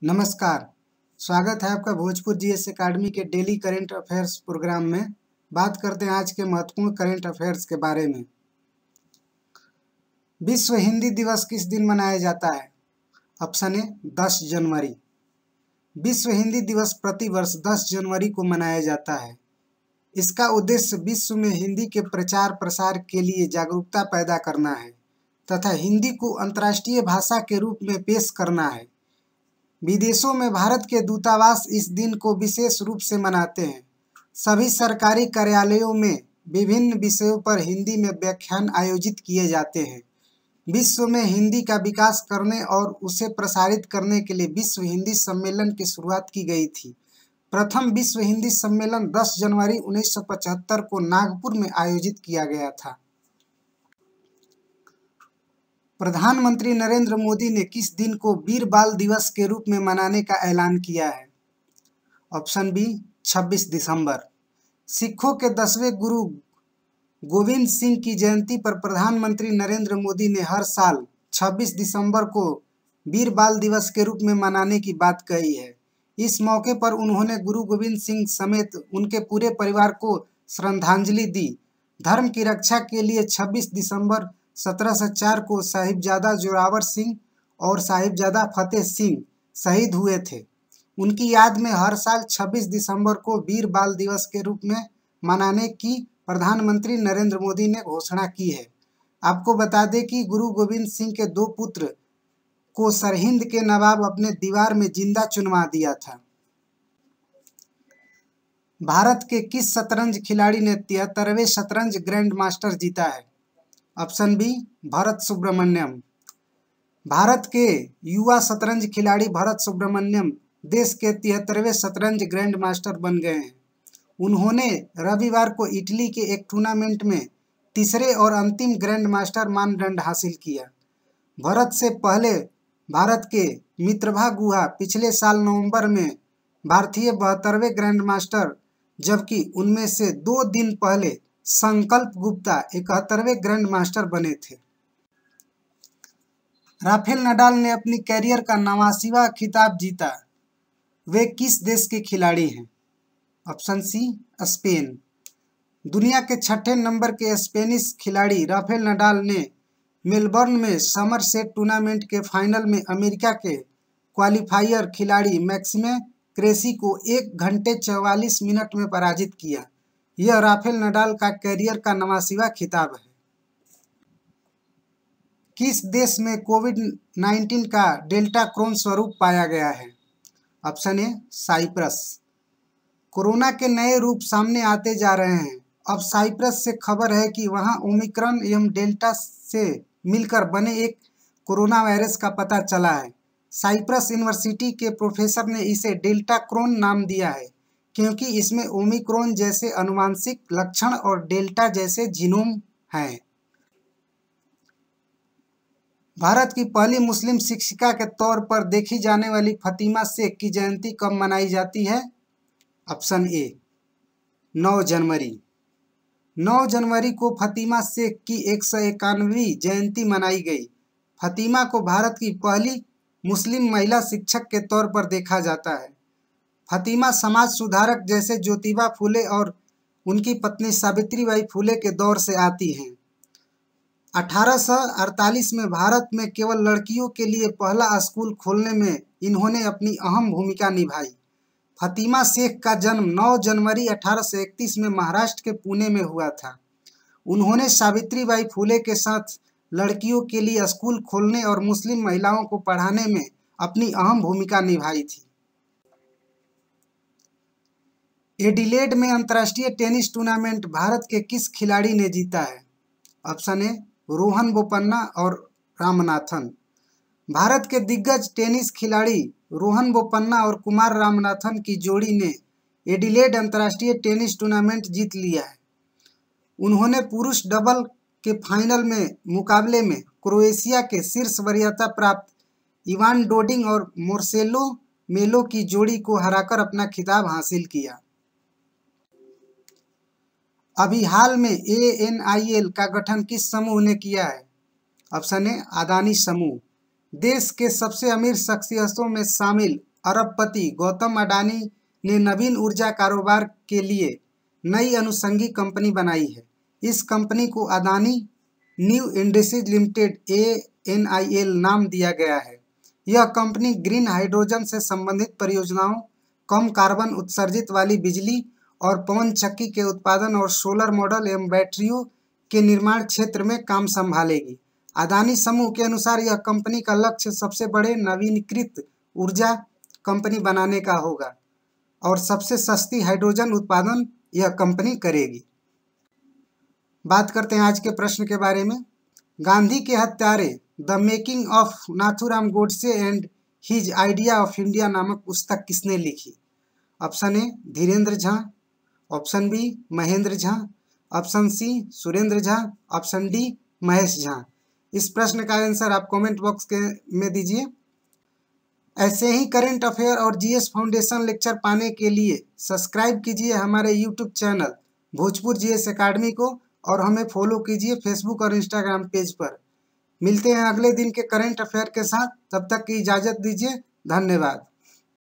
नमस्कार, स्वागत है आपका भोजपुर जीएस एकेडमी के डेली करंट अफेयर्स प्रोग्राम में। बात करते हैं आज के महत्वपूर्ण करंट अफेयर्स के बारे में। विश्व हिंदी दिवस किस दिन मनाया जाता है? ऑप्शन ए 10 जनवरी। विश्व हिंदी दिवस प्रतिवर्ष 10 जनवरी को मनाया जाता है। इसका उद्देश्य विश्व में हिंदी के प्रचार प्रसार के लिए जागरूकता पैदा करना है तथा हिंदी को अंतर्राष्ट्रीय भाषा के रूप में पेश करना है। विदेशों में भारत के दूतावास इस दिन को विशेष रूप से मनाते हैं। सभी सरकारी कार्यालयों में विभिन्न विषयों पर हिंदी में व्याख्यान आयोजित किए जाते हैं। विश्व में हिंदी का विकास करने और उसे प्रसारित करने के लिए विश्व हिंदी सम्मेलन की शुरुआत की गई थी। प्रथम विश्व हिंदी सम्मेलन 10 जनवरी 1975 को नागपुर में आयोजित किया गया था। प्रधानमंत्री नरेंद्र मोदी ने किस दिन को वीर बाल दिवस के रूप में मनाने का ऐलान किया है? ऑप्शन बी 26 दिसंबर। सिखों के 10वें गुरु गोविंद सिंह की जयंती पर प्रधानमंत्री नरेंद्र मोदी ने हर साल 26 दिसंबर को वीर बाल दिवस के रूप में मनाने की बात कही है। इस मौके पर उन्होंने गुरु गोविंद सिंह समेत उनके पूरे परिवार को श्रद्धांजलि दी। धर्म की रक्षा के लिए 26 दिसंबर 1704 को साहिबजादा जोरावर सिंह और साहिबजादा फतेह सिंह शहीद हुए थे। उनकी याद में हर साल 26 दिसंबर को वीर बाल दिवस के रूप में मनाने की प्रधानमंत्री नरेंद्र मोदी ने घोषणा की है। आपको बता दें कि गुरु गोविंद सिंह के 2 पुत्र को सरहिंद के नवाब अपने दीवार में जिंदा चुनवा दिया था। भारत के किस शतरंज खिलाड़ी ने 73वें शतरंज ग्रैंड मास्टर जीता है? Option B Bharat Subramaniam. भारत के युवा शतरंज खिलाड़ी भरत सुब्रमण्यम देश के 73वें शतरंज ग्रैंड मास्टर बन गए हैं। उन्होंने रविवार को इटली के एक टूर्नामेंट में तीसरे और अंतिम ग्रैंड मास्टर मानदंड हासिल किया। भरत से पहले भारत के मित्रभा गुहा पिछले साल नवंबर में भारतीय 72वें ग्रैंड मास्टर, जबकि उनमें से 2 दिन पहले संकल्प गुप्ता 71वें ग्रैंड मास्टर बने थे। राफेल नडाल ने अपनी कैरियर का 89वां खिताब जीता। वे किस देश के खिलाड़ी हैं? Option C Spain. दुनिया के 6ठे नंबर के स्पेनिश खिलाड़ी राफेल नडाल ने मेलबर्न में समरसेट टूर्नामेंट के फाइनल में अमेरिका के क्वालिफायर खिलाड़ी मैक्सिमे क्रेसी को 1 घंटे 44 मिनट में पराजित किया। यह राफेल नडाल का कैरियर का 89वां खिताब है। किस देश में कोविड-19 का डेल्टा क्रोन स्वरूप पाया गया है? Option A Cyprus. कोरोना के नए रूप सामने आते जा रहे हैं। अब साइप्रस से खबर है कि वहां ओमिक्रॉन एवं डेल्टा से मिलकर बने एक कोरोना वायरस का पता चला है। साइप्रस यूनिवर्सिटी के प्रोफेसर ने इसे डेल्टा क्रोन नाम दिया है क्योंकि इसमें ओमिक्रॉन जैसे आनुवंशिक लक्षण और डेल्टा जैसे जीनोम हैं। भारत की पहली मुस्लिम शिक्षिका के तौर पर देखी जाने वाली फतिमा शेख की जयंती कब मनाई जाती है? ऑप्शन ए 9 जनवरी। 9 जनवरी को फतिमा शेख की 191वीं जयंती मनाई गई। फतिमा को भारत की पहली मुस्लिम महिला शिक्षक के तौर पर देखा जाता है। फतिमा समाज सुधारक जैसे ज्योतिबा फूले और उनकी पत्नी सावित्रीबाई फूले के दौर से आती हैं। 1848 में भारत में केवल लड़कियों के लिए पहला स्कूल खोलने में इन्होंने अपनी अहम भूमिका निभाई। फतिमा शेख का जन्म 9 जनवरी 1831 में महाराष्ट्र के पुणे में हुआ था। उन्होंने सावित्रीबाई फूले के साथ लड़कियों के लिए स्कूल खोलने और मुस्लिम महिलाओं को पढ़ाने में अपनी अहम भूमिका निभाई थी। एडिलेड में अंतर्राष्ट्रीय टेनिस टूर्नामेंट भारत के किस खिलाड़ी ने जीता है? ऑप्शन ए रोहन बोपन्ना और रामनाथन। भारत के दिग्गज टेनिस खिलाड़ी रोहन बोपन्ना और कुमार रामनाथन की जोड़ी ने एडिलेड अंतर्राष्ट्रीय टेनिस टूर्नामेंट जीत लिया है। उन्होंने पुरुष डबल के फाइनल में मुकाबले में क्रोएशिया के शीर्ष वरीयता प्राप्त इवान डोडिग और मार्सेलो मेलो की जोड़ी को हराकर अपना खिताब हासिल किया। अभी हाल में ANIL का गठन किस समूह ने किया है? ऑप्शन ए अदानी समूह। देश के सबसे अमीर शख्सियतों में शामिल अरबपति गौतम अडानी ने नवीन ऊर्जा कारोबार के लिए नई अनुषंगी कंपनी बनाई है। इस कंपनी को Adani new industries limited ANIL नाम दिया गया है। यह कंपनी ग्रीन हाइड्रोजन से संबंधित परियोजनाओं, कम कार्बन उत्सर्जित वाली बिजली और पवन चक्की के उत्पादन और सोलर मॉडल एवं बैटरियों के निर्माण क्षेत्र में काम संभालेगी। अदानी समूह के अनुसार यह कंपनी का लक्ष्य सबसे बड़े नवीनीकृत ऊर्जा कंपनी बनाने का होगा और सबसे सस्ती हाइड्रोजन उत्पादन यह कंपनी करेगी। बात करते हैं आज के प्रश्न के बारे में। गांधी के हत्यारे the making of Nathuram Godse and his idea of India नामक पुस्तक किसने लिखी? Option A Dhirendra Jha, option B Mahendra Jha, option C Surendra Jha, option D Mahesh Jha. इस प्रश्न का आंसर आप कमेंट बॉक्स में दीजिए। ऐसे ही करंट अफेयर और GS फाउंडेशन लेक्चर पाने के लिए सब्सक्राइब कीजिए हमारे YouTube channel Bhojpur GS academy को और हमें फॉलो कीजिए फेसबुक और इंस्टाग्राम पेज पर। मिलते हैं अगले दिन के करंट अफेयर के साथ, तब तक की इजाज़त दीजिए। धन्यवाद।